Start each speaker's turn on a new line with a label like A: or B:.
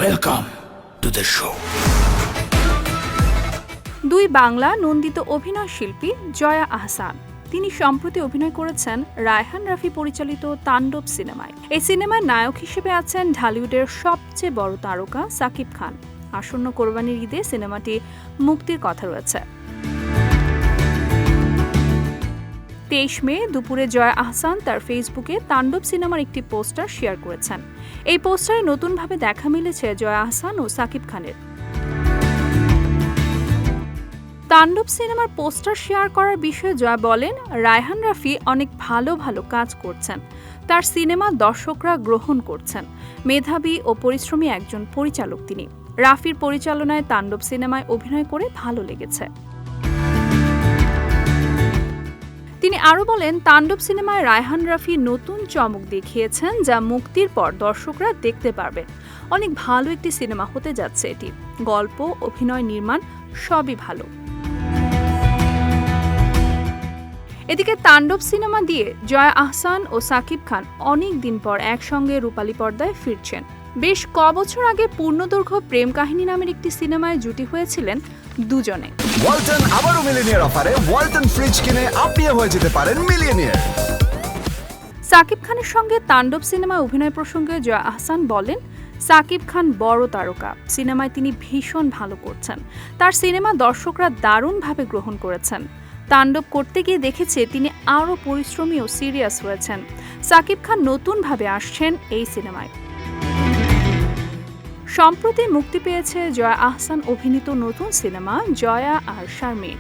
A: Welcome to the show.
B: দুই বাংলা নন্দিত অভিনয় শিল্পী জয়া আহসান। তিনি সম্প্রতি অভিনয় করেছেন রায়হান রাফি পরিচালিত তাণ্ডব সিনেমায়। এই সিনেমার নায়ক হিসেবে আছেন ঢালিউডের সবচেয়ে বড় তারকা সাকিব খান। আসন্ন কোরবানির ঈদে সিনেমাটি মুক্তির কথা রয়েছে। 23 মে দুপুরে জয়া আহসান তার ফেসবুকে তাণ্ডব সিনেমার একটি পোস্টার শেয়ার করেছেন। এই পোস্টারে নতুনভাবে দেখা মিলেছে জয়া আহসান ও সাকিব খানের। তাণ্ডব সিনেমার পোস্টার শেয়ার করার বিষয়ে জয়া বলেন, রায়হান রাফি অনেক ভালো ভালো কাজ করছেন, তার সিনেমা দর্শকরা গ্রহণ করছেন। মেধাবী ও পরিশ্রমী একজন পরিচালক তিনি। রাফির পরিচালনায় তাণ্ডব সিনেমায় অভিনয় করে ভালো লেগেছে। তিনি আরও বলেন, তাণ্ডব সিনেমায় রায়হান রাফি নতুন চমক দেখিয়েছেন, যা মুক্তির পর দর্শকরা দেখতে পারবেন। অনেক ভালো একটি সিনেমা হতে যাচ্ছে এটি। গল্প, অভিনয়, নির্মাণ সবই ভালো। এদিকে তাণ্ডব সিনেমা দিয়ে জয়া আহসান ও সাকিব খান অনেক দিন পর একসঙ্গে রূপালী পর্দায় ফিরছেন। বেশ কবছর আগে পূর্ণদৈর্ঘ্য প্রেম কাহিনী নামের একটি সিনেমায় জুটি হয়েছিলেন দুজনে।
C: ওয়ালটন আবারও মিলিয়নিয়ার অফারে ওয়ালটন ফ্রিজ কিনে আপনিও হয়ে যেতে পারেন মিলিয়নিয়ার।
B: সাকিব খানের সঙ্গে তাণ্ডব সিনেমায় অভিনয় প্রসঙ্গে জয়া আহসান বলেন, সাকিব খান বড় তারকা, সিনেমায় তিনি ভীষণ ভালো করছেন। তার সিনেমা দর্শকরা দারুণভাবে গ্রহণ করেছেন। তাণ্ডব করতে গিয়ে দেখেছে তিনি আরও পরিশ্রমী ও সিরিয়াস হয়েছেন। সাকিব খান নতুনভাবে আসছেন এই সিনেমায়। সম্প্রতি মুক্তি পেয়েছে জয়া আহসান অভিনীত নতুন সিনেমা জয়া আর শারমিন।